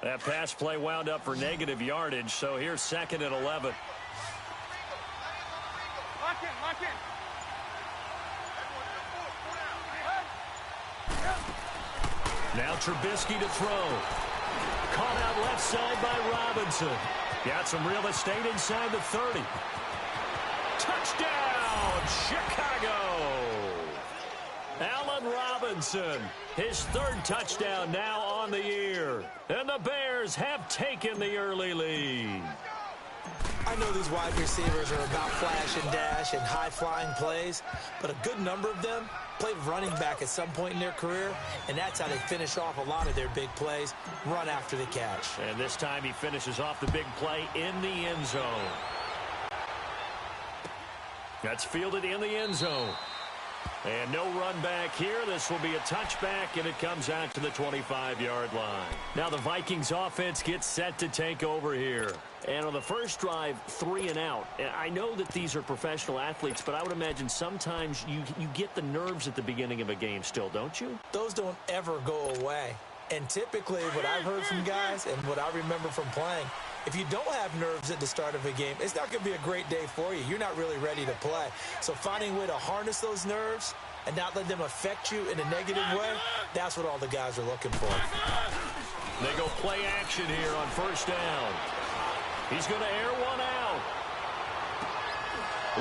That pass play wound up for negative yardage, so here's 2nd and 11. Lock in, lock in. Now Trubisky to throw. Caught out left side by Robinson. Got some real estate inside the 30. Touchdown, Chicago! Allen Robinson, his 3rd touchdown now on the year. And the Bears have taken the early lead. I know these wide receivers are about flash and dash and high-flying plays, but a good number of them played running back at some point in their career, and that's how they finish off a lot of their big plays, run after the catch. And this time he finishes off the big play in the end zone. That's fielded in the end zone. And no run back here. This will be a touchback, and it comes out to the 25-yard line. Now the Vikings offense gets set to take over here. And on the first drive, 3 and out. I know that these are professional athletes, but I would imagine sometimes you get the nerves at the beginning of a game still, don't you? Those don't ever go away. And typically what I've heard from guys and what I remember from playing, if you don't have nerves at the start of a game, it's not going to be a great day for you. You're not really ready to play. So finding a way to harness those nerves and not let them affect you in a negative way, that's what all the guys are looking for. They go play action here on first down. He's going to air one out.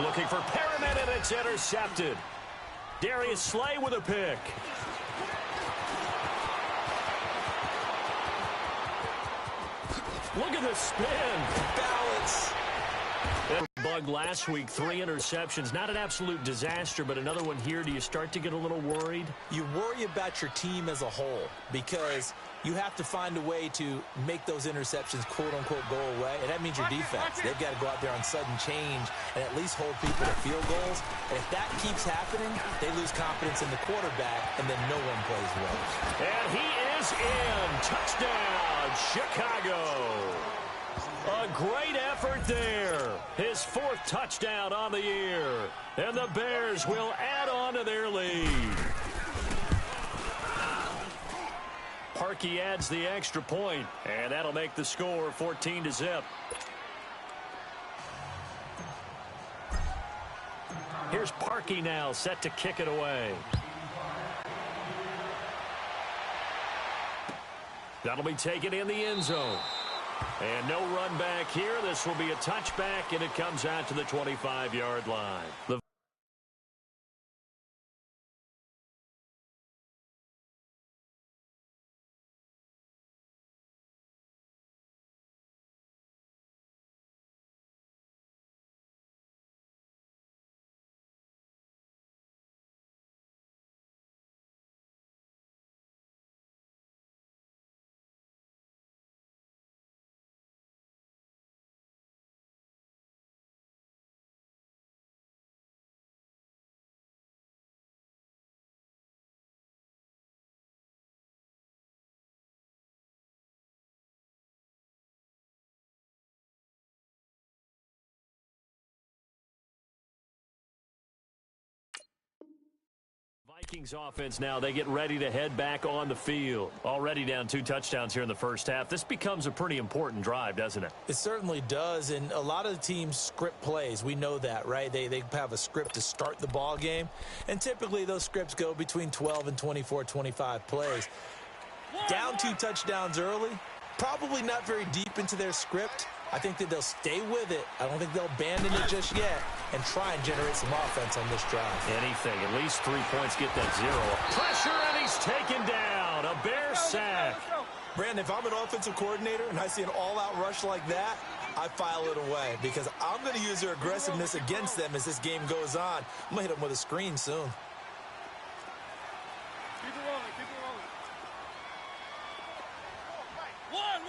Looking for Perriman, and it's intercepted. Darius Slay with a pick. Look at the spin. Balance. Bug last week, 3 interceptions. Not an absolute disaster, but another one here. Do you start to get a little worried? You worry about your team as a whole because you have to find a way to make those interceptions, quote-unquote, go away, and that means your defense. They've got to go out there on sudden change and at least hold people to field goals. And if that keeps happening, they lose confidence in the quarterback, and then no one plays well. And he is in. Touchdown, Chicago. A great effort there. His 4th touchdown on the year. And the Bears will add on to their lead. Parkey adds the extra point, and that'll make the score 14-0. Here's Parkey now, set to kick it away. That'll be taken in the end zone. And no run back here. This will be a touchback, and it comes out to the 25-yard line. Vikings offense now, they get ready to head back on the field. Already down 2 touchdowns here in the first half. This becomes a pretty important drive, doesn't it? It certainly does, and a lot of the teams script plays. We know that, right? They have a script to start the ball game, and typically those scripts go between 12 and 24, 25 plays. Down 2 touchdowns early, probably not very deep into their script. I think that they'll stay with it. I don't think they'll abandon it just yet and try and generate some offense on this drive. Anything. At least 3 points, get that 0. Pressure, and he's taken down. A Bear sack. Brandon, if I'm an offensive coordinator and I see an all-out rush like that, I file it away because I'm going to use their aggressiveness against them as this game goes on. I'm going to hit them with a screen soon. Keep it rolling, keep it rolling. One.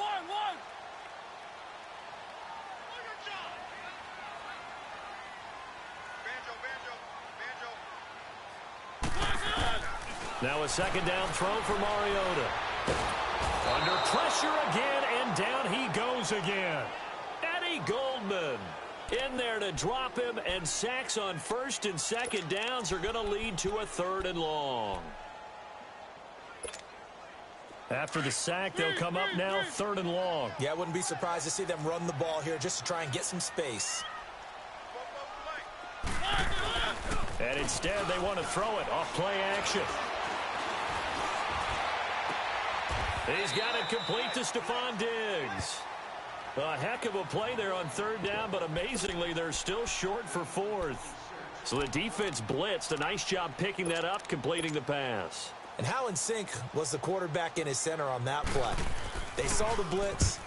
Now a 2nd down throw for Mariota. Under pressure again, and down he goes again. Eddie Goldman in there to drop him, and sacks on 1st and 2nd downs are going to lead to a 3rd and long. After the sack, they'll come up now 3rd and long. Yeah, I wouldn't be surprised to see them run the ball here just to try and get some space. And instead, they want to throw it off play action. He's got it complete to Stephon Diggs. A heck of a play there on 3rd down, but amazingly, they're still short for 4th. So the defense blitzed. A nice job picking that up, completing the pass. And how in sync was the quarterback in his center on that play? They saw the blitz,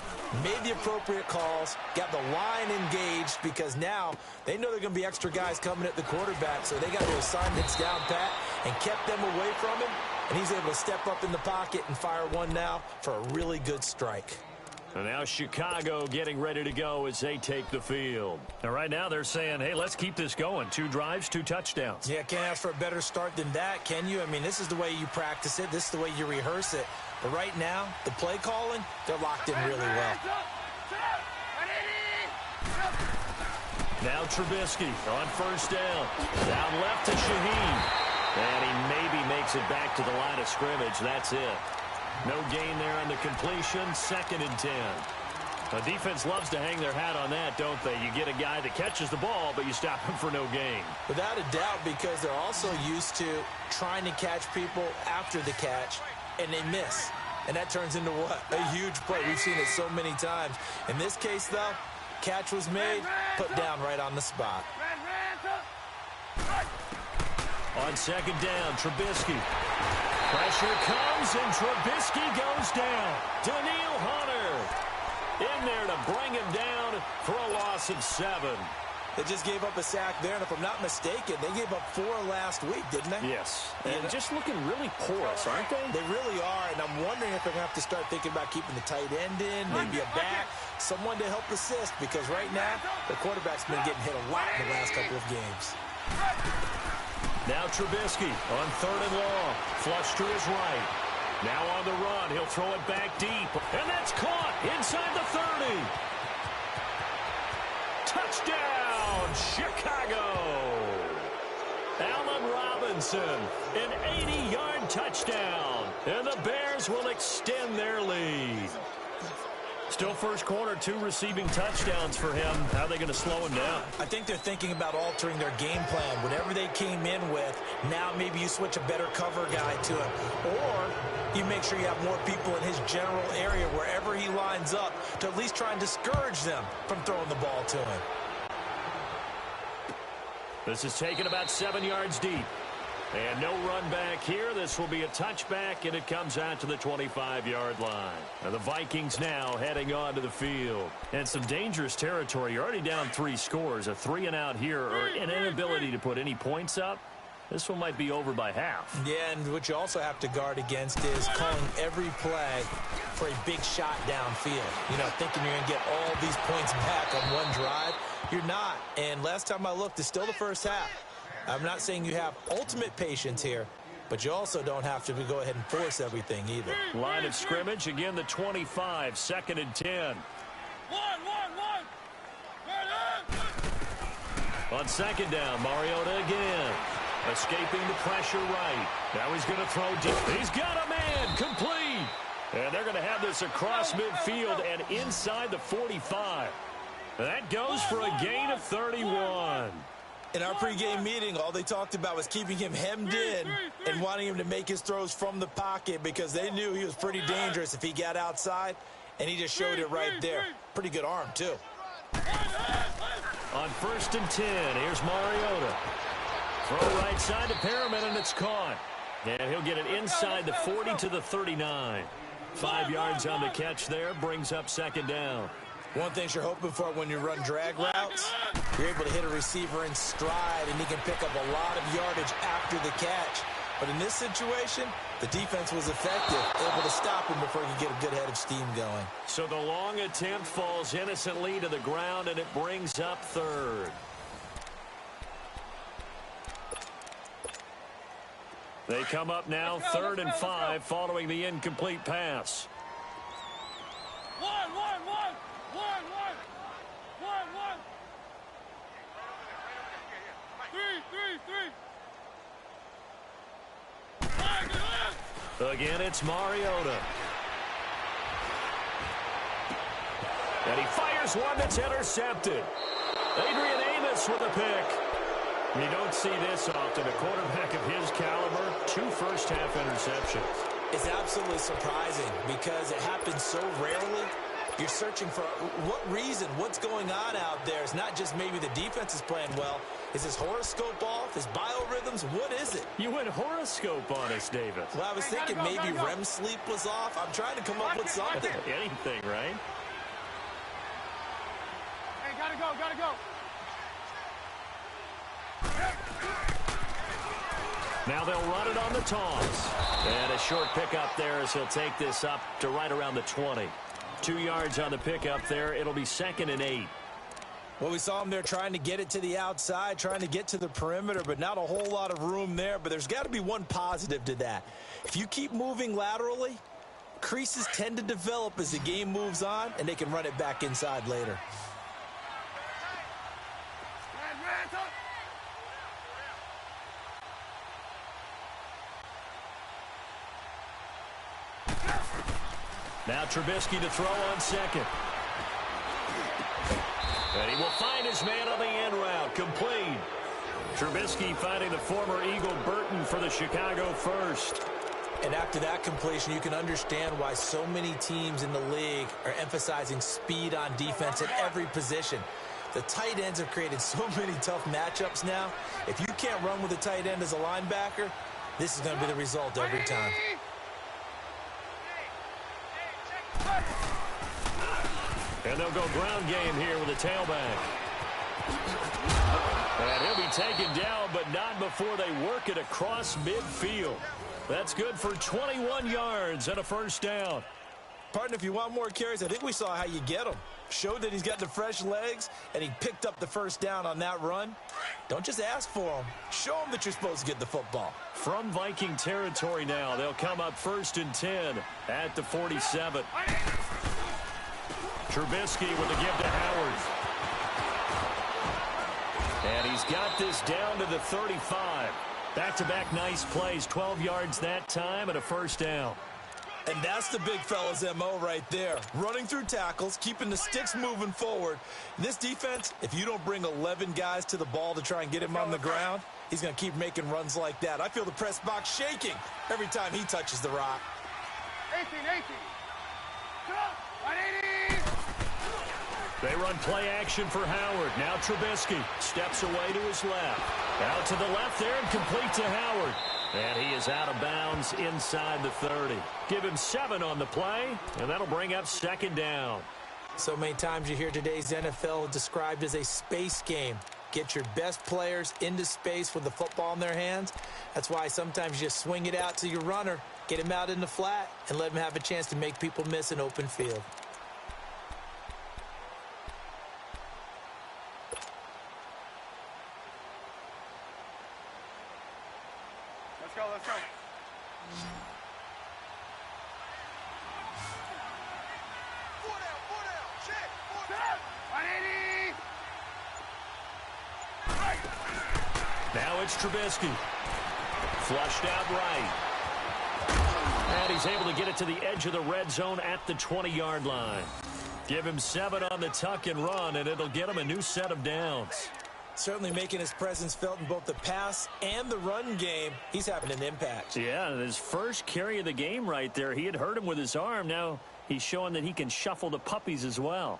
made the appropriate calls, got the line engaged because now they know they're going to be extra guys coming at the quarterback, so they got their assignments down pat and kept them away from him, and he's able to step up in the pocket and fire one now for a really good strike. And now Chicago getting ready to go as they take the field. Now right now they're saying, hey, let's keep this going. 2 drives, 2 touchdowns. Yeah, can't ask for a better start than that, can you? I mean, this is the way you practice it. This is the way you rehearse it. But right now, the play calling, they're locked in really well. Now Trubisky on 1st down. Down left to Shaheed. And he maybe makes it back to the line of scrimmage. That's it. No gain there on the completion. 2nd and 10. The defense loves to hang their hat on that, don't they? You get a guy that catches the ball, but you stop him for no gain. Without a doubt, because they're also used to trying to catch people after the catch, and they miss. And that turns into what? A huge play. We've seen it so many times. In this case, though, catch was made, put down right on the spot. On 2nd down, Trubisky. Pressure comes, and Trubisky goes down. Daniil Hunter in there to bring him down for a loss of 7. They just gave up a sack there, and if I'm not mistaken, they gave up 4 last week, didn't they? Yes. And just looking really porous, aren't they? They really are, and I'm wondering if they're going to have to start thinking about keeping the tight end in, maybe a back, someone to help assist, because right now, the quarterback's been getting hit a lot in the last couple of games. Now Trubisky on 3rd and long. Flush to his right. Now on the run. He'll throw it back deep. And that's caught inside the 30. Touchdown, Chicago. Allen Robinson, an 80-yard touchdown. And the Bears will extend their lead. Still first quarter, 2 receiving touchdowns for him. How are they going to slow him down? I think they're thinking about altering their game plan. Whatever they came in with, now maybe you switch a better cover guy to him. Or you make sure you have more people in his general area wherever he lines up to at least try and discourage them from throwing the ball to him. This is taken about 7 yards deep. And no run back here. This will be a touchback, and it comes out to the 25-yard line. And the Vikings now heading onto the field. And some dangerous territory. You're already down 3 scores. A 3-and-out here, or an inability to put any points up. This one might be over by half. Yeah, and what you also have to guard against is calling every play for a big shot downfield. You know, thinking you're going to get all these points back on one drive. You're not. And last time I looked, it's still the first half. I'm not saying you have ultimate patience here, but you also don't have to go ahead and force everything either. Line of scrimmage, again the 25, 2nd and 10. On 2nd down, Mariota again. Escaping the pressure right. Now he's going to throw deep. He's got a man, complete. And they're going to have this across midfield and inside the 45. That goes for a gain of 31. In our pregame meeting, all they talked about was keeping him hemmed in and wanting him to make his throws from the pocket because they knew he was pretty dangerous if he got outside, and he just showed it right there. Pretty good arm, too. On 1st and 10, here's Mariota. Throw right side to Perriman, and it's caught. And he'll get it inside the 40 to the 39. 5 yards on the catch there, brings up 2nd down. One thing you're hoping for when you run drag routes, you're able to hit a receiver in stride, and he can pick up a lot of yardage after the catch. But in this situation, the defense was effective, able to stop him before he could get a good head of steam going. So the long attempt falls innocently to the ground, and it brings up 3rd. They come up now 3rd and 5 following the incomplete pass. One. Three. Again, it's Mariota. And he fires one that's intercepted. Adrian Amos with a pick. You don't see this often. A quarterback of his caliber, 2 first-half interceptions. It's absolutely surprising because it happens so rarely. You're searching for what reason, what's going on out there. It's not just maybe the defense is playing well. Is his horoscope off? His biorhythms? What is it? You went horoscope on us, David. Well, I was thinking maybe REM sleep was off. I'm trying to come up with something. Anything, right? Hey, gotta go, gotta go. Now they'll run it on the toss. And a short pickup there as he'll take this up to right around the 20. 2 yards on the pickup there. It'll be 2nd and 8. Well, we saw him there trying to get it to the outside, trying to get to the perimeter, but not a whole lot of room there. But there's got to be one positive to that. If you keep moving laterally, creases tend to develop as the game moves on, and they can run it back inside later. Now Trubisky to throw on second. And he will find his man on the end route. Complete. Trubisky finding the former Eagle Burton for the Chicago first. And after that completion, you can understand why so many teams in the league are emphasizing speed on defense at every position. The tight ends have created so many tough matchups now. If you can't run with a tight end as a linebacker, this is going to be the result every time. And they'll go ground game here with a tailback. And he'll be taken down, but not before they work it across midfield. That's good for 21 yards and a first down. Partner, if you want more carries, I think we saw how you get them. Showed that he's got the fresh legs, and he picked up the first down on that run. Don't just ask for them. Show them that you're supposed to get the football. From Viking territory now, they'll come up 1st and 10 at the 47. Trubisky with a give to Howard. And he's got this down to the 35. Back-to-back nice plays, 12 yards that time and a first down. And that's the big fella's MO right there. Running through tackles, keeping the sticks moving forward. This defense, if you don't bring 11 guys to the ball to try and get him on the ground, he's going to keep making runs like that. I feel the press box shaking every time he touches the rock. 18. 180. They run play action for Howard. Now Trubisky steps away to his left. Out to the left there and complete to Howard. And he is out of bounds inside the 30. Give him 7 on the play, and that'll bring up 2nd down. So many times you hear today's NFL described as a space game. Get your best players into space with the football in their hands. That's why sometimes you just swing it out to your runner, get him out in the flat, and let him have a chance to make people miss an open field. Let's go. Check. 180. Now it's Trubisky. Flushed out right. And he's able to get it to the edge of the red zone at the 20-yard line. Give him 7 on the tuck and run, and it'll get him a new set of downs. Certainly making his presence felt in both the pass and the run game. He's having an impact. Yeah, his first carry of the game right there. He had hurt him with his arm. Now he's showing that he can shuffle the puppies as well.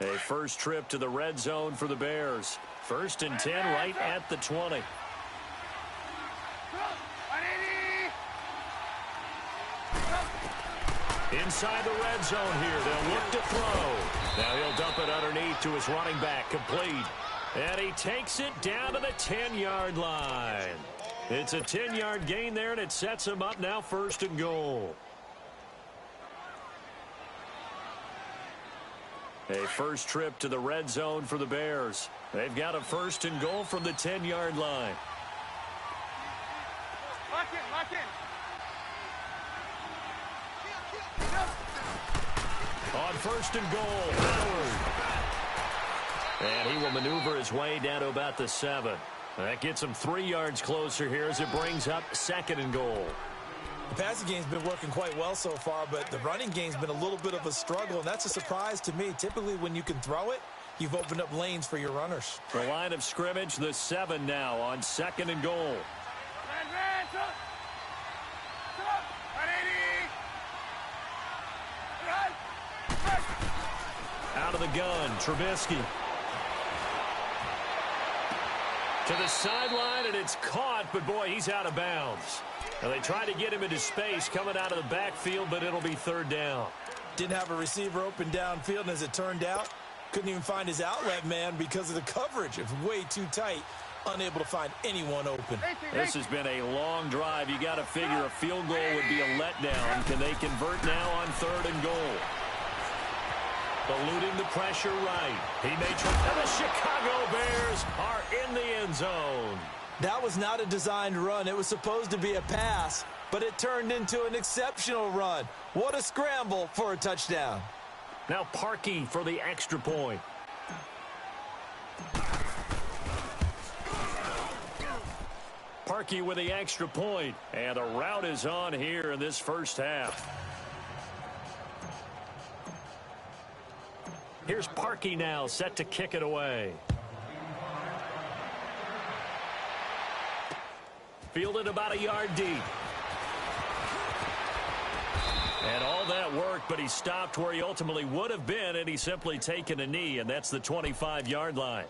A first trip to the red zone for the Bears. 1st and 10 right at the 20. Inside the red zone here. They'll look to throw. Now he'll dump it underneath to his running back. Complete. And he takes it down to the 10-yard line. It's a 10-yard gain there, and it sets him up now 1st and goal. A first trip to the red zone for the Bears. They've got a 1st and goal from the 10-yard line. Lock in. On 1st and goal, Howard. And he will maneuver his way down to about the 7. That gets him 3 yards closer here as it brings up 2nd and goal. The passing game's been working quite well so far, but the running game's been a little bit of a struggle, and that's a surprise to me. Typically, when you can throw it, you've opened up lanes for your runners. The line of scrimmage, the 7 now on 2nd and goal. Out of the gun, Trubisky. To the sideline, and it's caught, but boy, he's out of bounds. And they tried to get him into space coming out of the backfield, but it'll be 3rd down. Didn't have a receiver open downfield, and as it turned out, couldn't even find his outlet man because of the coverage. It was way too tight, unable to find anyone open. This has been a long drive. You got to figure a field goal would be a letdown. Can they convert now on 3rd and goal? Eluding the pressure right. He may try. And the Chicago Bears are in the end zone. That was not a designed run. It was supposed to be a pass, but it turned into an exceptional run. What a scramble for a touchdown. Now Parkey for the extra point. Parkey with the extra point. And the route is on here in this first half. Here's Parkey now, set to kick it away. Fielded about a yard deep. And all that worked, but he stopped where he ultimately would have been, and he's simply taken a knee, and that's the 25-yard line.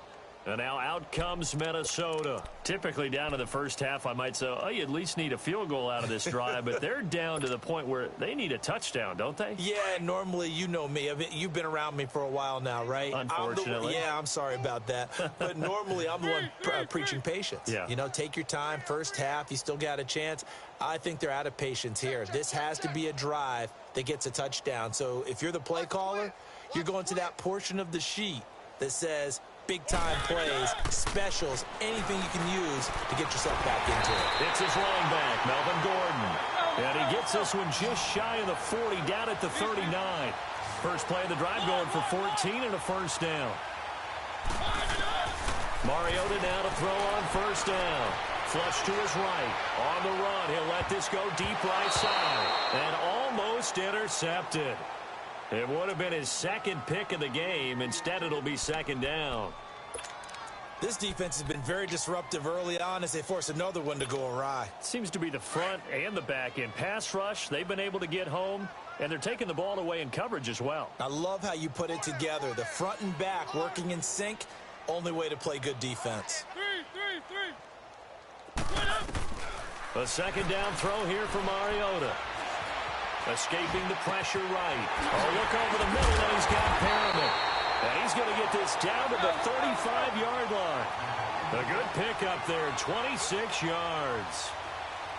And now out comes Minnesota. Typically down to the first half, I might say, oh, you at least need a field goal out of this drive, but they're down to the point where they need a touchdown, don't they? Yeah, normally, you know me. You've been around me for a while now, right? Unfortunately. I'm sorry about that. But normally, I'm the one preaching patience. Yeah. You know, take your time. First half, you still got a chance. I think they're out of patience here. This has to be a drive that gets a touchdown. So if you're the play caller, you're going to that portion of the sheet that says big-time plays, specials, anything you can use to get yourself back into it. It's his running back, Melvin Gordon. And he gets this one just shy of the 40, down at the 39. First play of the drive going for 14 and a first down. Mariota now to throw on first down. Flush to his right. On the run, he'll let this go deep right side. And almost intercepted. It would have been his second pick of the game. Instead, it'll be 2nd down. This defense has been very disruptive early on as they force another one to go awry. Seems to be the front and the back end. Pass rush, they've been able to get home, and they're taking the ball away in coverage as well. I love how you put it together. The front and back working in sync, only way to play good defense. A 2nd down throw here for Mariota. Escaping the pressure right. Oh, look over the middle, and he's got Perriman. And he's going to get this down to the 35-yard line. A good pickup there, 26 yards.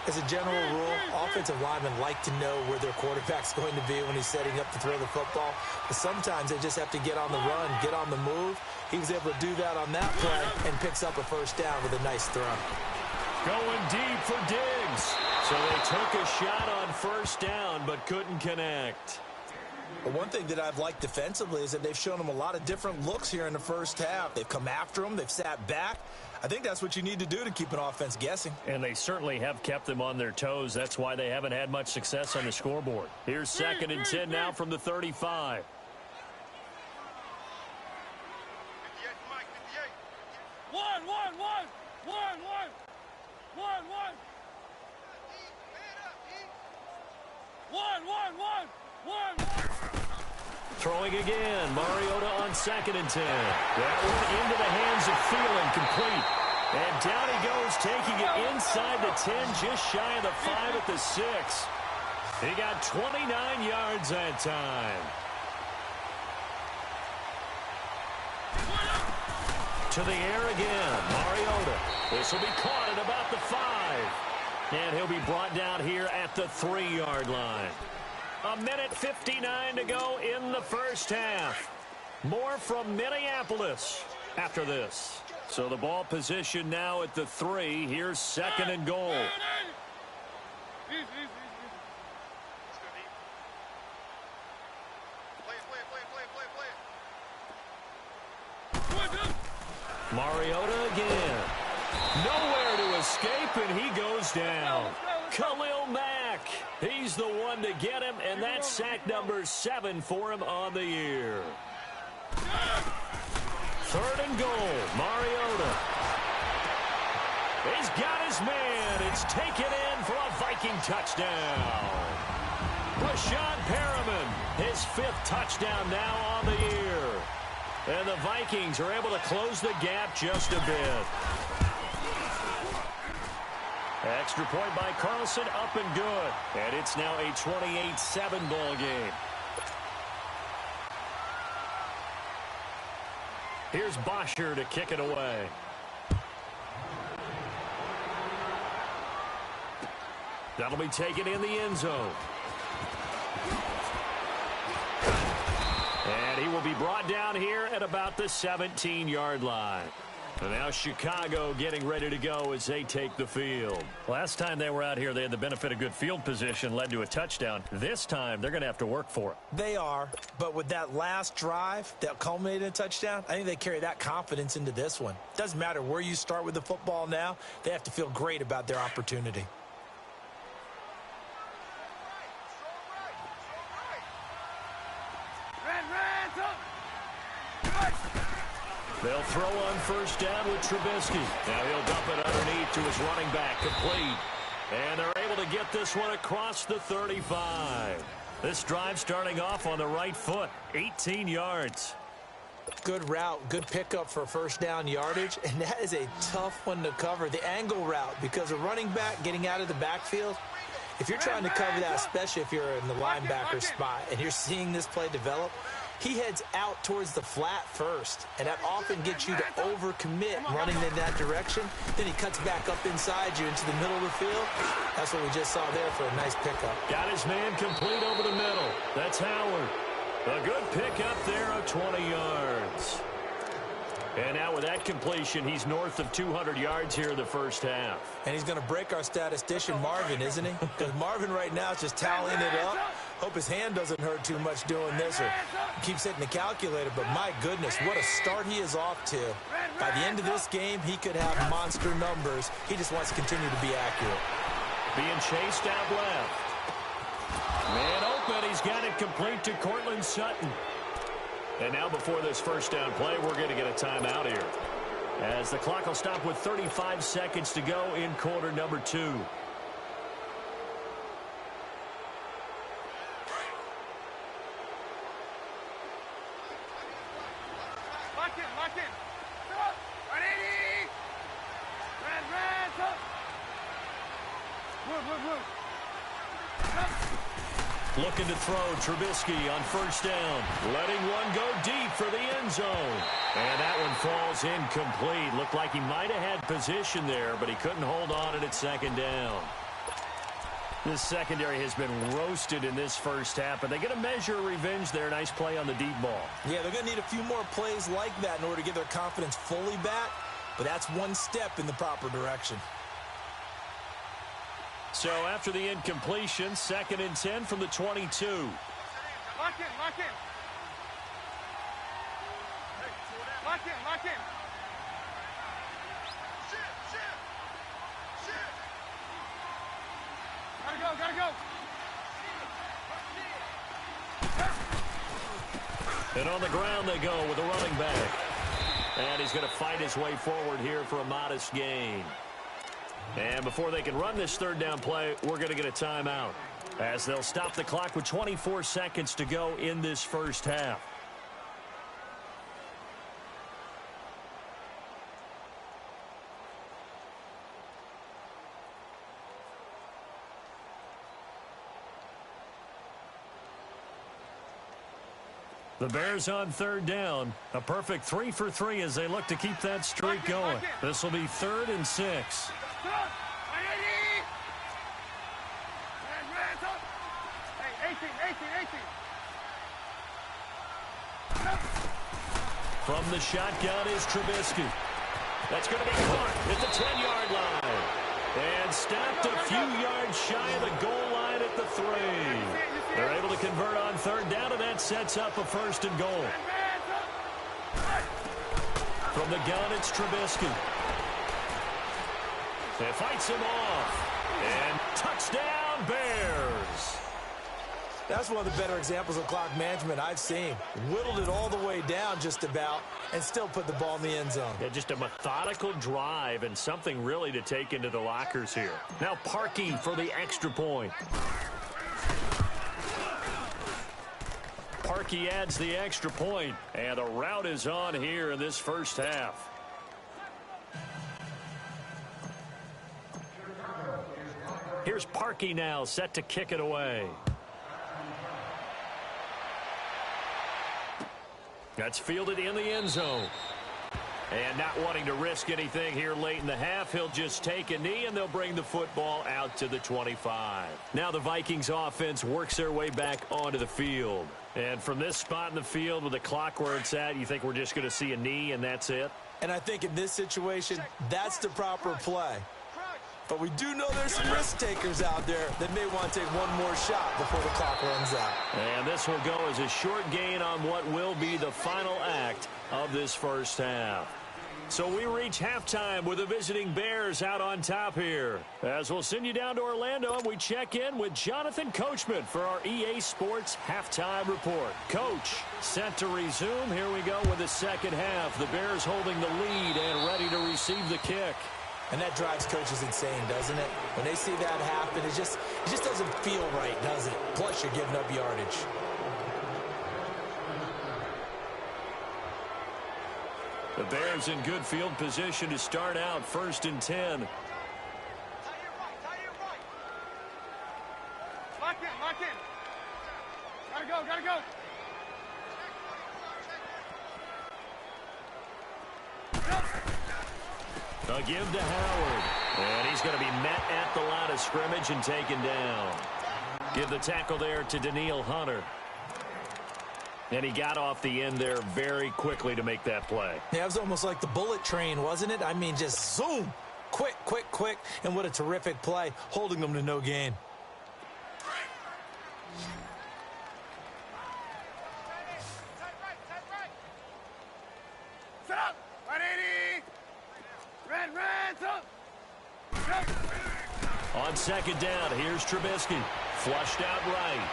As a general rule, offensive linemen like to know where their quarterback's going to be when he's setting up to throw the football. But sometimes they just have to get on the run, get on the move. He was able to do that on that play and picks up a first down with a nice throw. Going deep for Diggs. So they took a shot on first down but couldn't connect. But one thing that I've liked defensively is that they've shown him a lot of different looks here in the first half. They've come after him. They've sat back. I think that's what you need to do to keep an offense guessing. And they certainly have kept them on their toes. That's why they haven't had much success on the scoreboard. Here's 2nd and 10 now from the 35. Throwing again. Mariota on 2nd and 10. That one into the hands of Thielen, complete. And down he goes, taking it inside the 10, just shy of the 5 at the 6. He got 29 yards that time. To the air again. Mariota. This will be caught at about the 5. And he'll be brought down here at the 3-yard line. A minute 59 to go in the first half. More from Minneapolis after this. So the ball position now at the 3. Here's 2nd and goal. Mariota again. Nowhere to escape, and he goes down. Khalil Mack. He's the one to get him, and that's sack number 7 for him on the year. 3rd and goal, Mariota. He's got his man. It's taken in for a Viking touchdown. Rashad Perriman, his 5th touchdown now on the year. And the Vikings are able to close the gap just a bit. Extra point by Carlson, up and good. And it's now a 28-7 ball game. Here's Bosher to kick it away. That'll be taken in the end zone. And he will be brought down here at about the 17-yard line. And now Chicago getting ready to go as they take the field. Last time they were out here, they had the benefit of good field position, led to a touchdown. This time, they're going to have to work for it. They are, but with that last drive that culminated in a touchdown, I think they carry that confidence into this one. Doesn't matter where you start with the football now, they have to feel great about their opportunity. They'll throw on first down with Trubisky. Now he'll dump it underneath to his running back, complete. And they're able to get this one across the 35. This drive starting off on the right foot, 18 yards. Good route, good pickup for first down yardage, and that is a tough one to cover. The angle route, because a running back getting out of the backfield, if you're trying to cover that, especially if you're in the linebacker spot and you're seeing this play develop, he heads out towards the flat first, and that often gets you to overcommit running in that direction. Then he cuts back up inside you into the middle of the field. That's what we just saw there for a nice pickup. Got his man complete over the middle. That's Howard. A good pickup there of 20 yards. And now with that completion, he's north of 200 yards here in the first half. And he's going to break our statistician, Marvin, isn't he? Because Marvin right now is just tallying it up. Hope his hand doesn't hurt too much doing this or keeps hitting the calculator. But my goodness, what a start he is off to. By the end of this game, he could have monster numbers. He just wants to continue to be accurate. Being chased out left. Man open, he's got it complete to Cortland Sutton. And now before this first down play, we're going to get a timeout here, as the clock will stop with 35 seconds to go in quarter number 2. Lock in. Stop. 180. Red, stop. Move. Stop. Looking to throw, Trubisky on first down. Letting one go deep for the end zone. And that one falls incomplete. Looked like he might have had position there, but he couldn't hold on at second down. This secondary has been roasted in this first half, but they get a measure of revenge there. Nice play on the deep ball. Yeah, they're going to need a few more plays like that in order to get their confidence fully back, but that's one step in the proper direction. So after the incompletion, 2nd and 10 from the 22. Lock in. Lock in. Gotta go. And on the ground they go with a running back. And he's going to fight his way forward here for a modest gain. And before they can run this third down play, we're going to get a timeout, as they'll stop the clock with 24 seconds to go in this first half. The Bears on third down. A perfect 3 for 3 as they look to keep that streak going. This will be 3rd and 6. Stop. 180. Red, stop. Hey, 18. Stop. From the shotgun is Trubisky. That's going to be caught at the 10-yard line. And stopped a few yards shy of the goal line at the 3. They're able to convert on third down, and that sets up a 1st and goal. From the gun, it's Trubisky. It fights him off. And touchdown, Bears. That's one of the better examples of clock management I've seen. Whittled it all the way down just about and still put the ball in the end zone. Yeah, just a methodical drive and something really to take into the lockers here. Now Parkey for the extra point. Parkey adds the extra point, and the route is on here in this first half. Here's Parkey now, set to kick it away. That's fielded in the end zone. And not wanting to risk anything here late in the half, he'll just take a knee, and they'll bring the football out to the 25. Now the Vikings offense works their way back onto the field. And from this spot in the field with the clock where it's at, you think we're just going to see a knee and that's it? And I think in this situation, that's the proper play. But we do know there's some risk takers out there that may want to take one more shot before the clock runs out. And this will go as a short gain on what will be the final act of this first half. So we reach halftime with the visiting Bears out on top here. As we'll send you down to Orlando, and we check in with Jonathan Coachman for our EA Sports Halftime Report. Coach, set to resume. Here we go with the second half. The Bears holding the lead and ready to receive the kick. And that drives coaches insane, doesn't it? When they see that happen, it just doesn't feel right, does it? Plus, you're giving up yardage. The Bears in good field position to start out 1st and 10. Lock in, lock in. Gotta go, gotta go. A give to Howard. And he's going to be met at the line of scrimmage and taken down. Give the tackle there to Daniil Hunter. And he got off the end there very quickly to make that play. Yeah, it was almost like the bullet train, wasn't it? I mean, just zoom. Quick, quick, quick. And what a terrific play, holding them to no gain. Set up. 180. Red, up. On second down, here's Trubisky. Flushed out right.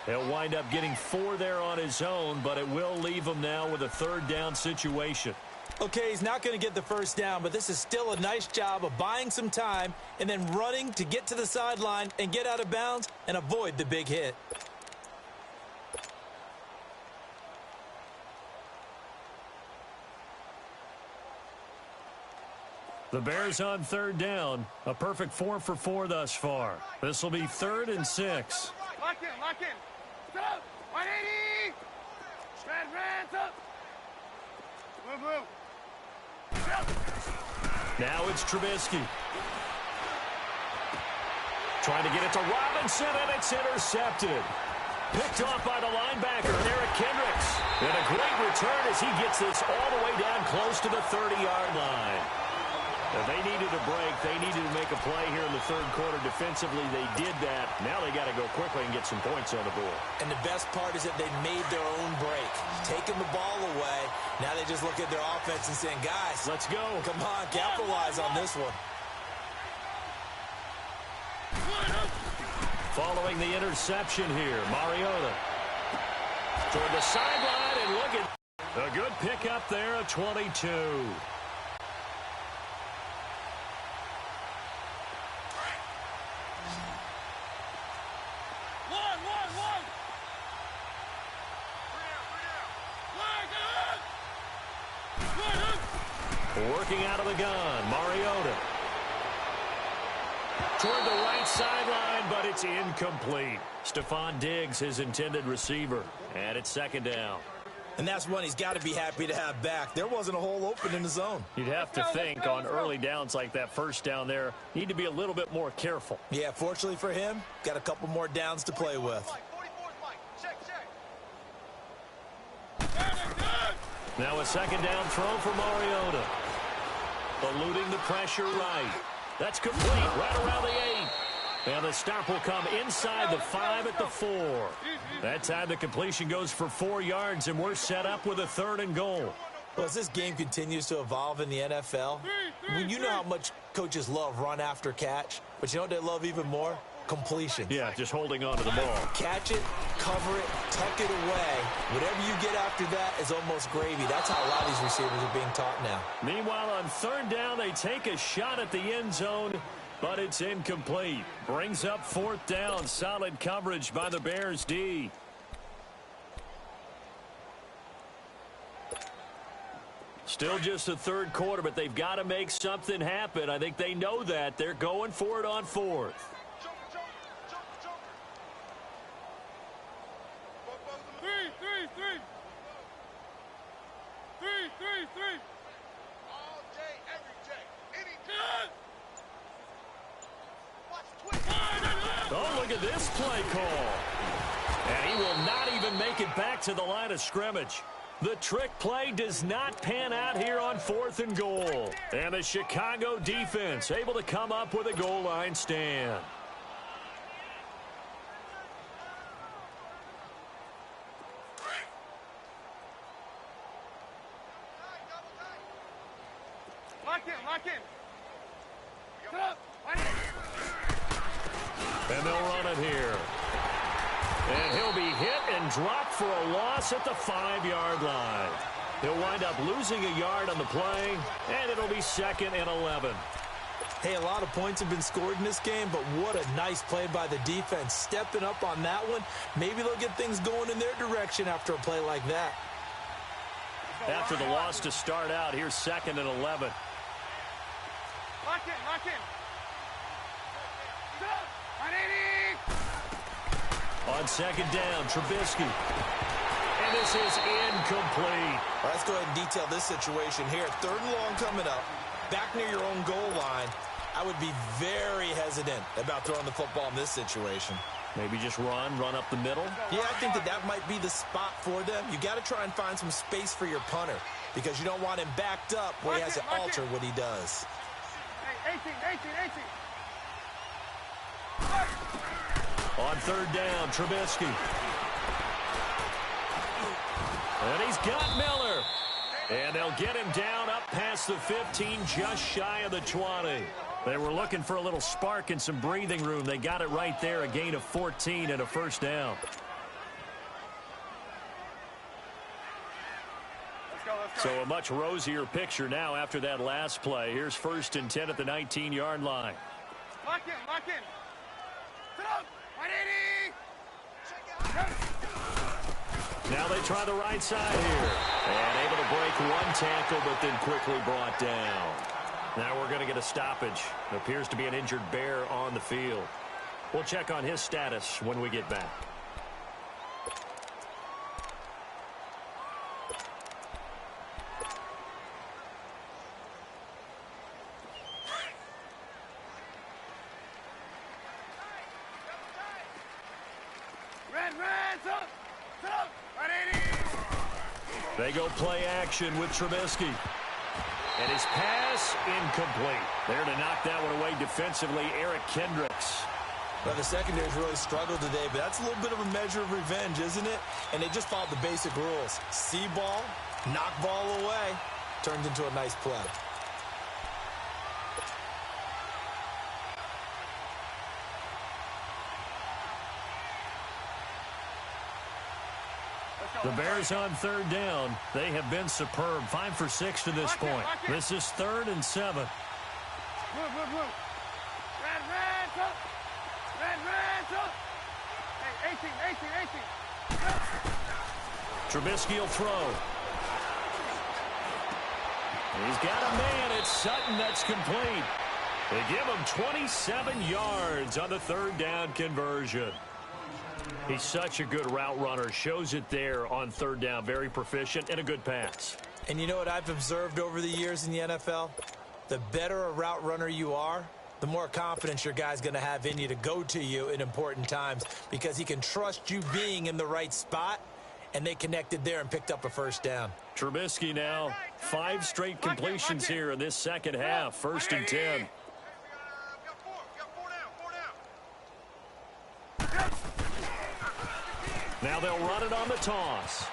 He'll wind up getting 4 there on his own, but it will leave him now with a 3rd down situation. Okay, he's not going to get the first down, but this is still a nice job of buying some time and then running to get to the sideline and get out of bounds and avoid the big hit. The Bears on 3rd down. A perfect 4 for 4 thus far. This will be 3rd and 6. Lock in, lock in. Set up. 180. Red, up. Move. Now it's Trubisky. Trying to get it to Robinson, and it's intercepted. Picked off by the linebacker, Eric Kendricks. And a great return as he gets this all the way down close to the 30-yard line. If they needed a break, they needed to make a play here in the 3rd quarter. Defensively, they did that. Now they got to go quickly and get some points on the board. And the best part is that they made their own break. Taking the ball away, now they just look at their offense and saying, guys, let's go. Come on, capitalize on this one. Following the interception here, Mariota. Toward the sideline, and look at a good pickup there, a 22. Working out of the gun, Mariota. Toward the right sideline, but it's incomplete. Stephon Diggs, his intended receiver. And it's 2nd down. And that's one he's got to be happy to have back. There wasn't a hole open in the zone. You'd have to think on early downs like that, 1st down there, need to be a little bit more careful. Yeah, fortunately for him, got a couple more downs to play with. Now a 2nd down throw for Mariota. Eluding the pressure right. That's complete right around the 8. And the stop will come inside the 5 at the 4. That time the completion goes for 4 yards, and we're set up with a 3rd and goal. Well, as this game continues to evolve in the NFL, you know how much coaches love run after catch, but you know what they love even more? completions. Yeah, just holding on to the ball. Catch it, cover it, tuck it away. Whatever you get after that is almost gravy. That's how a lot of these receivers are being taught now. Meanwhile, on third down, they take a shot at the end zone, but it's incomplete. Brings up fourth down. Solid coverage by the Bears D. Still just the third quarter, but they've got to make something happen. I think they know that. They're going for it on fourth. Three. All day, every day, any day. Oh, look at this play call. And he will not even make it back to the line of scrimmage. The trick play does not pan out here on 4th and goal. And the Chicago defense able to come up with a goal line stand. Lock in. Get up. And they'll run it here. And he'll be hit and dropped for a loss at the 5-yard line. He'll wind up losing a yard on the play, and it'll be 2nd and 11. Hey, a lot of points have been scored in this game, but what a nice play by the defense. Stepping up on that one. Maybe they'll get things going in their direction after a play like that. After the loss to start out, here's 2nd and 11. Lock in. On 2nd down, Trubisky. And this is incomplete. Well, let's go ahead and detail this situation here. 3rd and long coming up. Back near your own goal line. I would be very hesitant about throwing the football in this situation. Maybe just run up the middle. Yeah, I think that might be the spot for them. You got to try and find some space for your punter because you don't want him backed up where he has to alter what he does. Hey, 18. On 3rd down, Trubisky. And he's got Miller. And they'll get him down up past the 15, just shy of the 20. They were looking for a little spark and some breathing room. They got it right there, a gain of 14 and a first down. Let's go. So a much rosier picture now after that last play. Here's 1st and 10 at the 19-yard line. Lock in. Sit up. 180. Now they try the right side here. And able to break one tackle, but then quickly brought down. Now we're going to get a stoppage. It appears to be an injured Bear on the field. We'll check on his status when we get back. They go play action with Trubisky. And his pass incomplete. There to knock that one away defensively, Eric Kendricks. Well, the secondary's really struggled today, but that's a little bit of a measure of revenge, isn't it? And they just followed the basic rules. See ball, knock ball away, turned into a nice play. The Bears on 3rd down. They have been superb. 5 for 6 to this point. This is 3rd and 7. Red, up. Hey, 18. Trubisky will throw. He's got a man. It's Sutton that's complete. They give him 27 yards on the 3rd down conversion. He's such a good route runner. Shows it there on 3rd down. Very proficient and a good pass. And you know what I've observed over the years in the NFL? The better a route runner you are, the more confidence your guy's going to have in you to go to you in important times because he can trust you being in the right spot, and they connected there and picked up a first down. Trubisky now, 5 straight completions here in this second half. 1st and 10. Now they'll run it on the toss.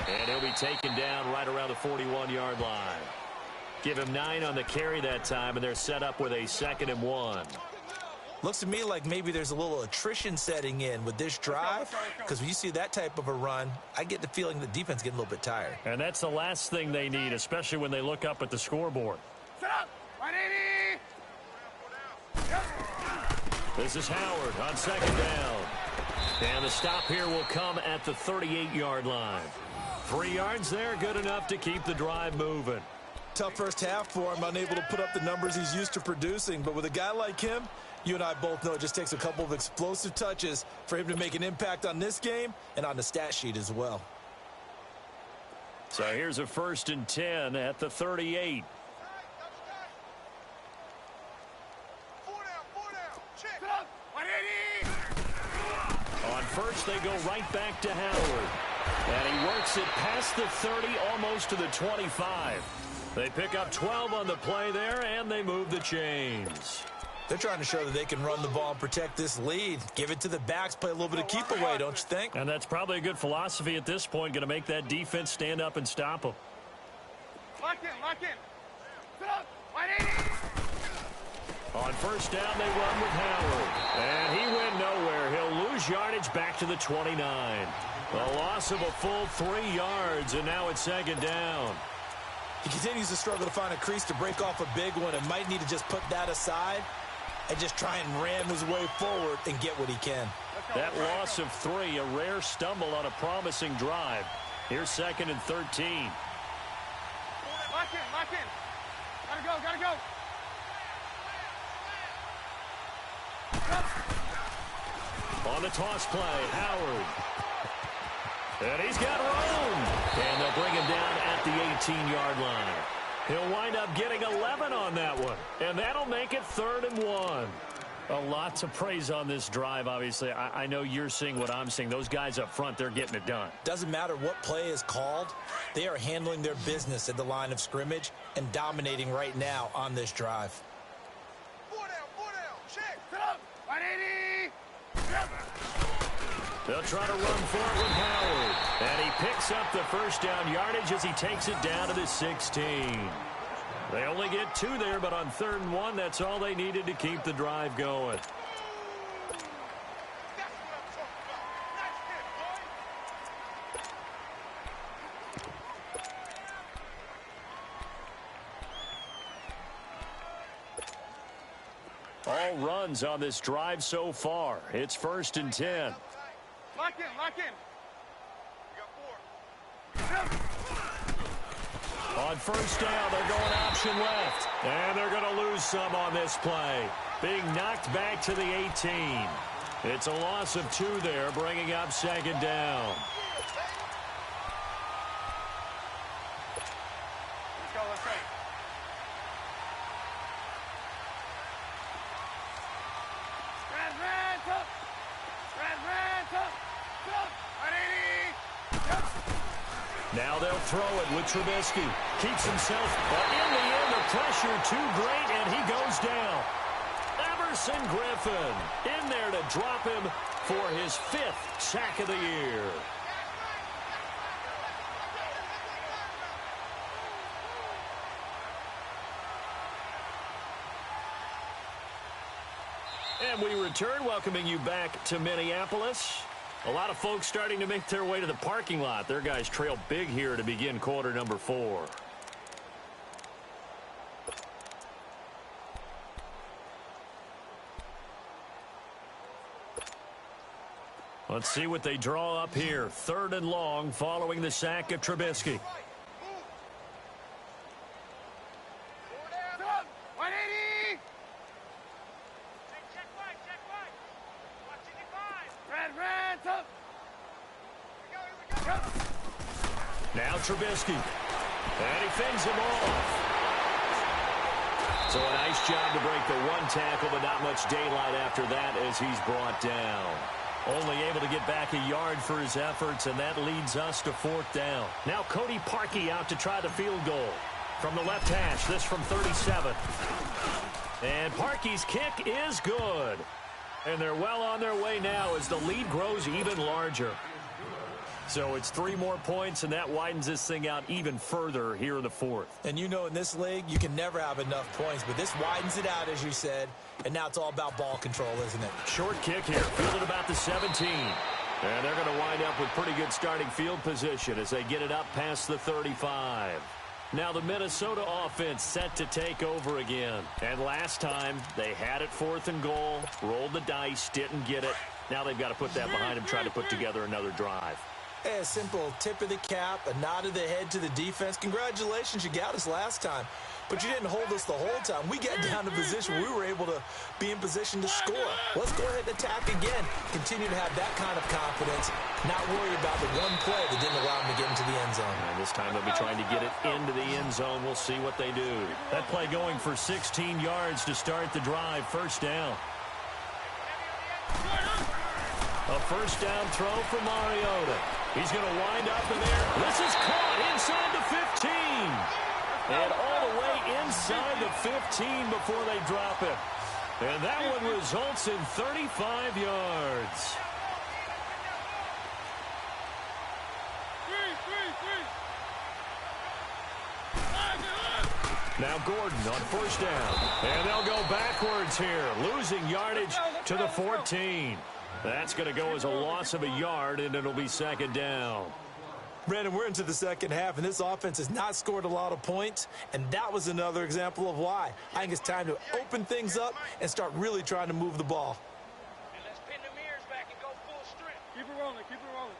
And he'll be taken down right around the 41-yard line. Give him 9 on the carry that time, and they're set up with a 2nd and 1. Looks to me like maybe there's a little attrition setting in with this drive, because when you see that type of a run, I get the feeling the defense getting a little bit tired. And that's the last thing they need, especially when they look up at the scoreboard. Set up! 180! This is Howard on second down. And the stop here will come at the 38-yard line. 3 yards there, good enough to keep the drive moving. Tough first half for him, unable to put up the numbers he's used to producing. But with a guy like him, you and I both know it just takes a couple of explosive touches for him to make an impact on this game and on the stat sheet as well. So here's a 1st and 10 at the 38. On first, they go right back to Howard. And he works it past the 30, almost to the 25. They pick up 12 on the play there, and they move the chains. They're trying to show that they can run the ball and protect this lead. Give it to the backs, play a little bit of keep away, don't you think? And that's probably a good philosophy at this point, going to make that defense stand up and stop them. Lock in, lock in. Sit up, 180. On first down, they run with Howard. And he went nowhere. He'll lose yardage back to the 29. A loss of a full 3 yards, and now it's second down. He continues to struggle to find a crease to break off a big one and might need to just put that aside and just try and ram his way forward and get what he can. That loss of 3, a rare stumble on a promising drive. Here's 2nd and 13. Lock in, lock in. Gotta go, gotta go. On the toss play, Howard. And he's got room. And they'll bring him down at the 18-yard line. He'll wind up getting 11 on that one. And that'll make it 3rd and 1. A lot to praise on this drive, obviously. I know you're seeing what I'm seeing. Those guys up front, they're getting it done. Doesn't matter what play is called. They are handling their business at the line of scrimmage and dominating right now on this drive. 4 down, check. Sit up, 180. They'll try to run for it with Howard. And he picks up the first down yardage as he takes it down to the 16. They only get 2 there, but on 3rd and 1, that's all they needed to keep the drive going. That's what I'm talking about. Nice hit, boy. All runs on this drive so far. It's 1st and 10. Lock in, lock in. You got 4. On first down, they're going option left. And they're going to lose some on this play. Being knocked back to the 18. It's a loss of 2 there, bringing up 2nd down. Let's go, let's go. Now they'll throw it with Trubisky. Keeps himself, but in the end, the pressure too great, and he goes down. Everson Griffin in there to drop him for his 5th sack of the year. And we return, welcoming you back to Minneapolis. A lot of folks starting to make their way to the parking lot. Their guys trail big here to begin quarter number 4. Let's see what they draw up here. 3rd and long following the sack of Trubisky. Now Trubisky. And he fends him off. So a nice job to break the 1 tackle, but not much daylight after that as he's brought down. Only able to get back a yard for his efforts, and that leads us to 4th down. Now Cody Parkey out to try the field goal. From the left hash, this from 37. And Parkey's kick is good. And they're well on their way now as the lead grows even larger. So it's 3 more points, and that widens this thing out even further here in the fourth. And you know in this league, you can never have enough points, but this widens it out, as you said, and now it's all about ball control, isn't it? Short kick here, fielded about the 17. And they're going to wind up with pretty good starting field position as they get it up past the 35. Now the Minnesota offense set to take over again. And last time, they had it 4th and goal, rolled the dice, didn't get it. Now they've got to put that behind them, try to put together another drive. Hey, a simple tip of the cap, a nod of the head to the defense. Congratulations, you got us last time. But you didn't hold us the whole time. We got down to position where we were able to be in position to score. Let's go ahead and attack again. Continue to have that kind of confidence, not worry about the one play that didn't allow them to get into the end zone. And this time they'll be trying to get it into the end zone. We'll see what they do. That play going for 16 yards to start the drive. First down. A first down throw for Mariota. He's going to wind up in there. This is caught inside the 15. And all the way inside the 15 before they drop it. And that one results in 35 yards. Now Gordon on first down. And they'll go backwards here, losing yardage to the 14. That's going to go as a loss of a yard, and it'll be second down. Brandon, we're into the second half, and this offense has not scored a lot of points, and that was another example of why. I think it's time to open things up and start really trying to move the ball. And let's pin the mirrors back and go full strength. Keep it rolling, keep it rolling.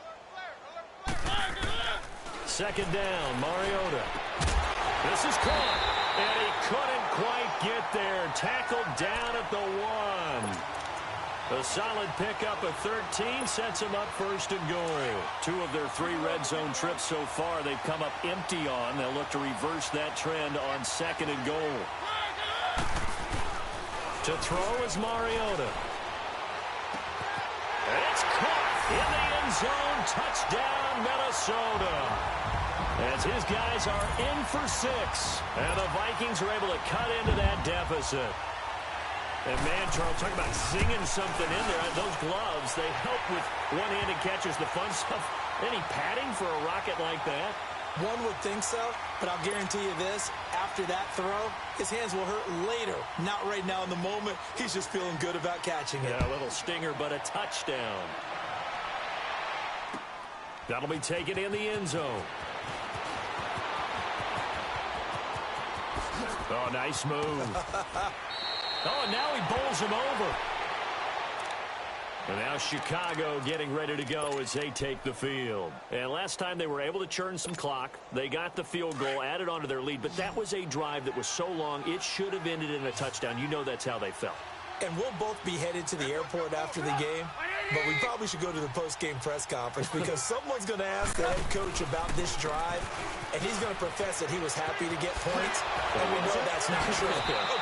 Alert flare. Second down, Mariota. This is caught, and he couldn't quite get there. Tackled down at the 1. A solid pickup of 13 sets him up first and goal. 2 of their 3 red zone trips so far they've come up empty on. They'll look to reverse that trend on second and goal. To throw is Mariota. And it's caught in the end zone. Touchdown, Minnesota. As his guys are in for 6. And the Vikings are able to cut into that deficit. And man, Charles, talk about singing something in there. Those gloves, they help with one-handed catches, the fun stuff. Any padding for a rocket like that? One would think so, but I'll guarantee you this. After that throw, his hands will hurt later. Not right now in the moment. He's just feeling good about catching it. Yeah, a little stinger, but a touchdown. That'll be taken in the end zone. Oh, nice move. Oh, and now he bowls him over. And now Chicago getting ready to go as they take the field. And last time they were able to churn some clock. They got the field goal, added on to their lead. But that was a drive that was so long, it should have ended in a touchdown. You know that's how they felt. And we'll both be headed to the airport after the game. But we probably should go to the post-game press conference because someone's going to ask the head coach about this drive, and he's going to profess that he was happy to get points, and we know that's not true.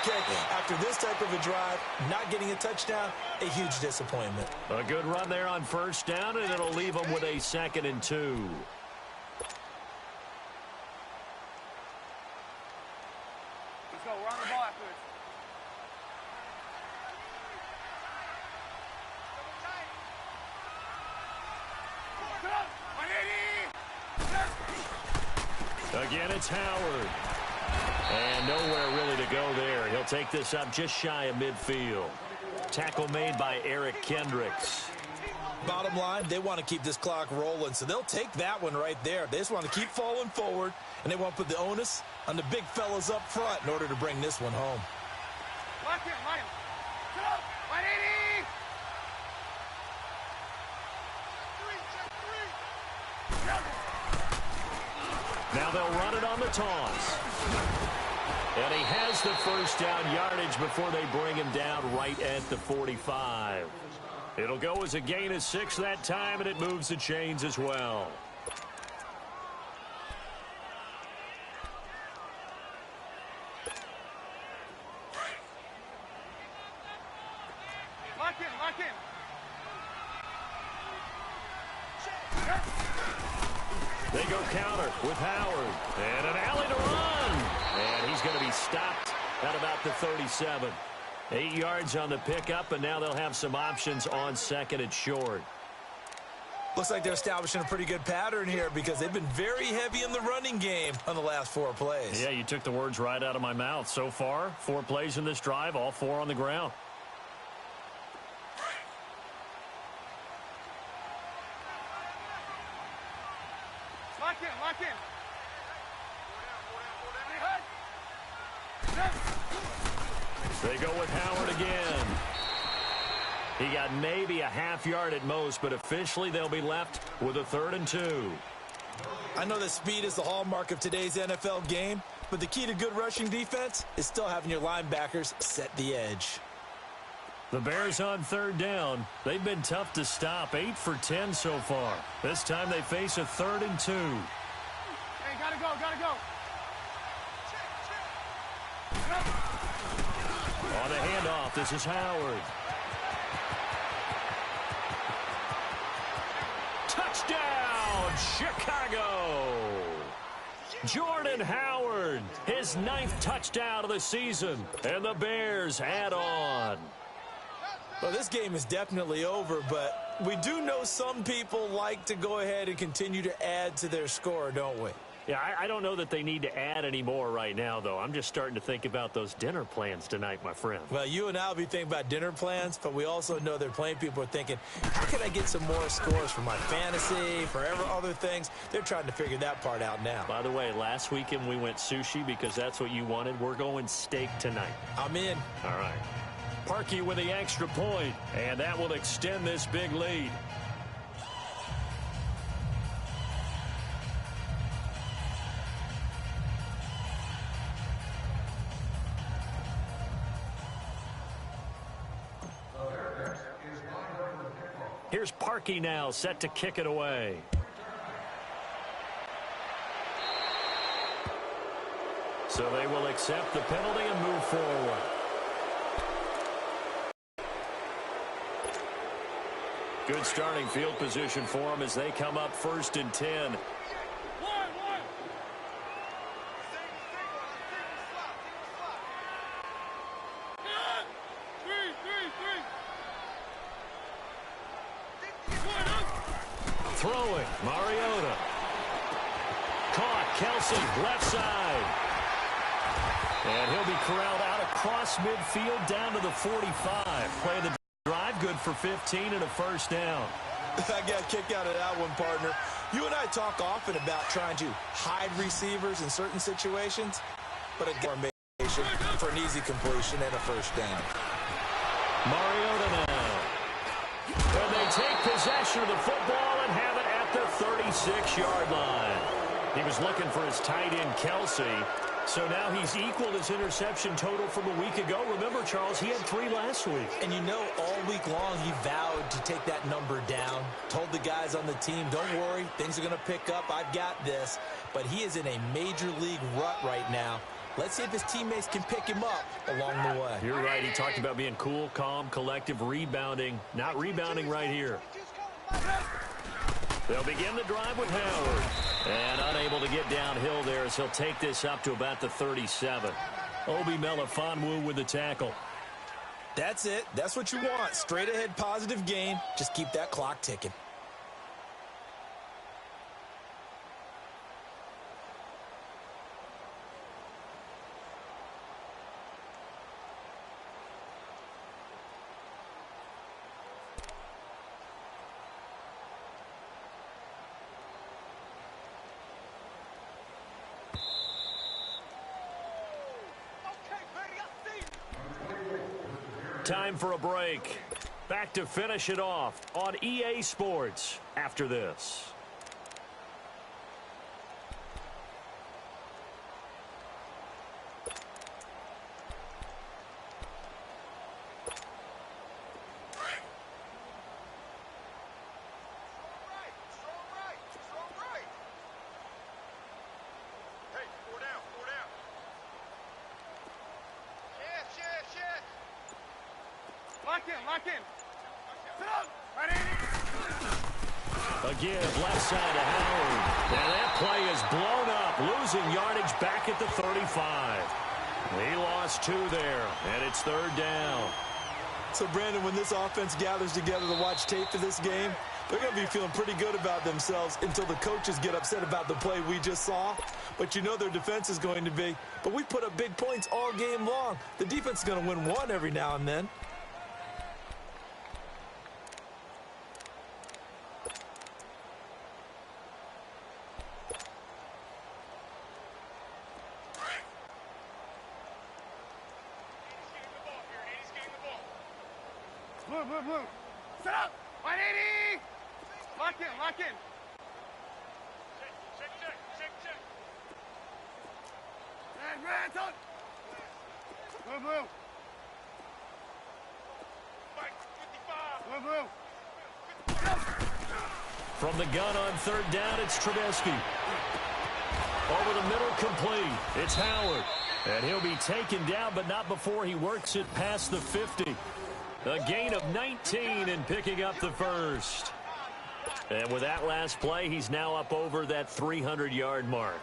Okay, after this type of a drive, not getting a touchdown, a huge disappointment. A good run there on first down, and it'll leave them with a 2nd and 2. Let's go, we're on the ball after this. Again, it's Howard. And nowhere really to go there. He'll take this up just shy of midfield. Tackle made by Eric Kendricks. Bottom line, they want to keep this clock rolling, so they'll take that one right there. They just want to keep falling forward, and they want to put the onus on the big fellas up front in order to bring this one home. Lock him, lock him. Get up, 180! Now they'll run it on the toss. And he has the first down yardage before they bring him down right at the 45. It'll go as a gain of 6 that time, and it moves the chains as well. Lock him, lock him. They go counter with Howard. And an alley to run. And he's going to be stopped at about the 37. 8 yards on the pickup, and now they'll have some options on 2nd and short. Looks like they're establishing a pretty good pattern here because they've been very heavy in the running game on the last 4 plays. Yeah, you took the words right out of my mouth. So far, 4 plays in this drive, all 4 on the ground. Lock in, lock in. They go with Howard again. He got maybe a half yard at most, but officially they'll be left with a 3rd and 2. I know that speed is the hallmark of today's NFL game, but the key to good rushing defense is still having your linebackers set the edge. The Bears on 3rd down. They've been tough to stop, 8 for 10 so far. This time they face a 3rd and 2. Hey, gotta go, gotta go. On the handoff, this is Howard. Touchdown, Chicago! Jordan Howard, his 9th touchdown of the season, and the Bears add on. Well, this game is definitely over, but we do know some people like to go ahead and continue to add to their score, don't we? Yeah, I don't know that they need to add any more right now, though. I'm just starting to think about those dinner plans tonight, my friend. Well, you and I will be thinking about dinner plans, but we also know that plenty of people are thinking, how can I get some more scores for my fantasy, for other things? They're trying to figure that part out now. By the way, last weekend we went sushi because that's what you wanted. We're going steak tonight. I'm in. All right. Parkey with the extra point, and that will extend this big lead. Here's Parkey now, set to kick it away. So they will accept the penalty and move forward. Good starting field position for them as they come up 1st and 10. Throwing, Mariota. Caught, Kelsey, left side. And he'll be corralled out across midfield down to the 45. Play the drive, good for 15 and a 1st down. I got a kick out of that one, partner. You and I talk often about trying to hide receivers in certain situations, but a formation for an easy completion and a 1st down. Mariota now. And they take possession of the football and have it at the 36-yard line. He was looking for his tight end, Kelsey. So now he's equaled his interception total from a week ago. Remember, Charles, he had 3 last week. And you know, all week long he vowed to take that number down. Told the guys on the team, don't worry, things are going to pick up. I've got this. But he is in a major league rut right now. Let's see if his teammates can pick him up along the way. You're right. He talked about being cool, calm, collective, rebounding. Not rebounding right here. They'll begin the drive with Howard. And unable to get downhill there as he'll take this up to about the 37. Obi Melifonwu with the tackle. That's it. That's what you want. Straight ahead positive gain. Just keep that clock ticking. Time for a break. Back to finish it off on EA Sports after this. Lock in. Again, left side to Howard. And that play is blown up, losing yardage back at the 35. He lost 2 there, and it's 3rd down. So, Brandon, when this offense gathers together to watch tape for this game, they're going to be feeling pretty good about themselves until the coaches get upset about the play we just saw. But you know their defense is going to be. But we put up big points all game long. The defense is going to win one every now and then. Blue. Set up. 180. Lock in. Check. Red, on. Blue. Mike, 55. Blue. From the gun on third down, it's Trubisky. Over the middle, complete. It's Howard. And he'll be taken down, but not before he works it past the 50. A gain of 19 and picking up the first. And with that last play, he's now up over that 300-yard mark.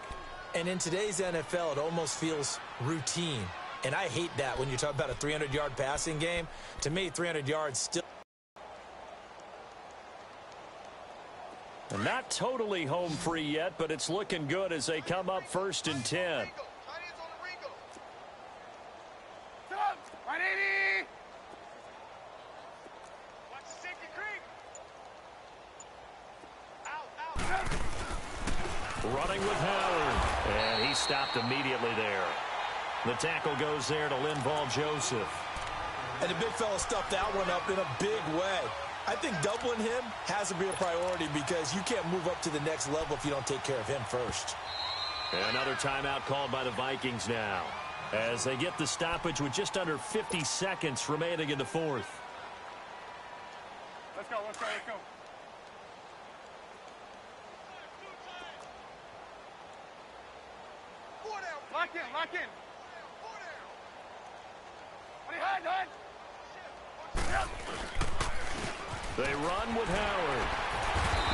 And in today's NFL, it almost feels routine. And I hate that when you talk about a 300-yard passing game. To me, 300 yards still. Not totally home free yet, but it's looking good as they come up 1st and 10. Set up. 180. Running with Howard, and he stopped immediately there. The tackle goes there to Linval Joseph. And the big fella stuffed that one up in a big way. I think doubling him has to be a priority because you can't move up to the next level if you don't take care of him first. Another timeout called by the Vikings now, as they get the stoppage with just under 50 seconds remaining in the fourth. Let's go. Lock in. Hide. They run with Howard.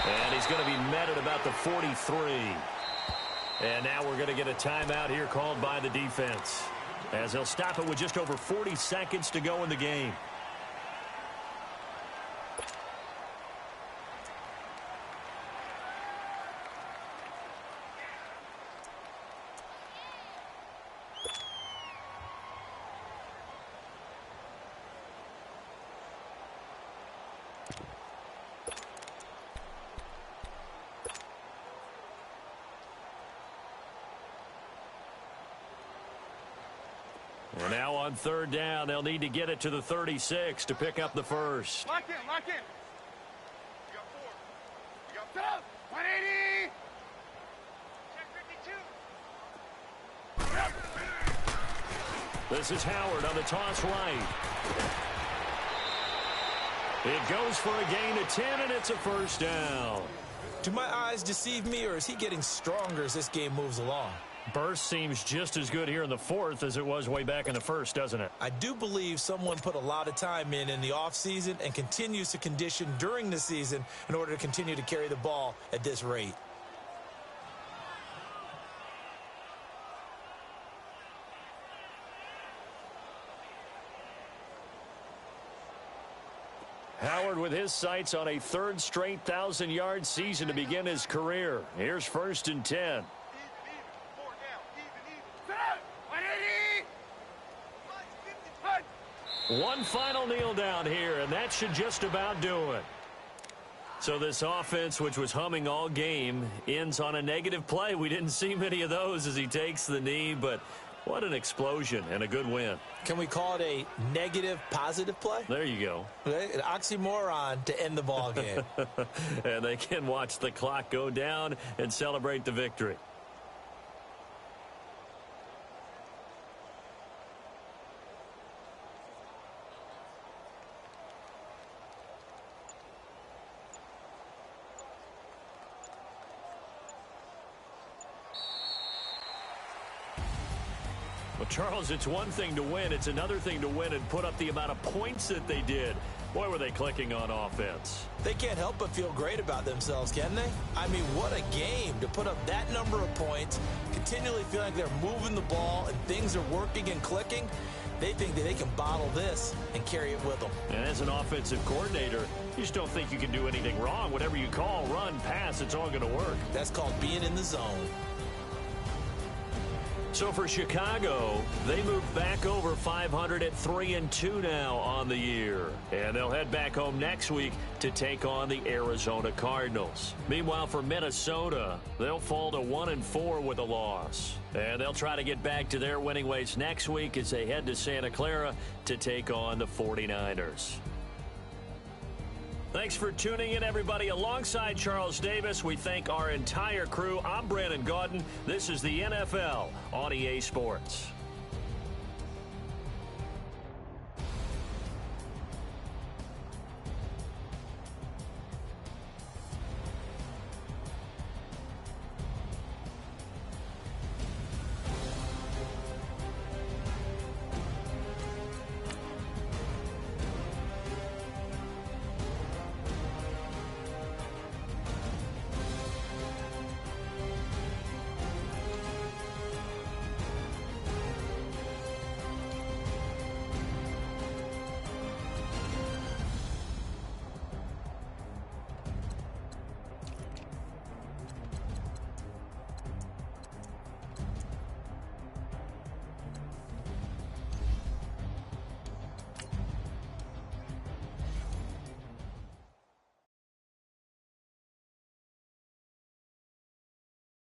And he's going to be met at about the 43. And now we're going to get a timeout here called by the defense, as they'll stop it with just over 40 seconds to go in the game. And now on third down, they'll need to get it to the 36 to pick up the first. Lock in. You got 4. You got 5. 180. Check 52. This is Howard on the toss right. It goes for a gain of 10, and it's a first down. Do my eyes deceive me, or is he getting stronger as this game moves along? Burst seems just as good here in the fourth as it was way back in the first, doesn't it? I do believe someone put a lot of time in the offseason and continues to condition during the season in order to continue to carry the ball at this rate. Howard with his sights on a third straight 1,000-yard season to begin his career. Here's 1st and 10. One final kneel down here, and that should just about do it. So this offense, which was humming all game, ends on a negative play. We didn't see many of those as he takes the knee, but what an explosion and a good win. Can we call it a negative positive play? There you go. Okay, an oxymoron to end the ball game. And they can watch the clock go down and celebrate the victory. Well, Charles, it's one thing to win. It's another thing to win and put up the amount of points that they did. Boy, were they clicking on offense. They can't help but feel great about themselves, can they? I mean, what a game to put up that number of points, continually feeling like they're moving the ball and things are working and clicking. They think that they can bottle this and carry it with them. And as an offensive coordinator, you just don't think you can do anything wrong. Whatever you call, run, pass, it's all going to work. That's called being in the zone. So for Chicago, they move back over 500 at 3-2 now on the year. And they'll head back home next week to take on the Arizona Cardinals. Meanwhile, for Minnesota, they'll fall to 1-4 with a loss. And they'll try to get back to their winning ways next week as they head to Santa Clara to take on the 49ers. Thanks for tuning in, everybody. Alongside Charles Davis, we thank our entire crew. I'm Brandon Gaudin. This is the NFL on EA Sports.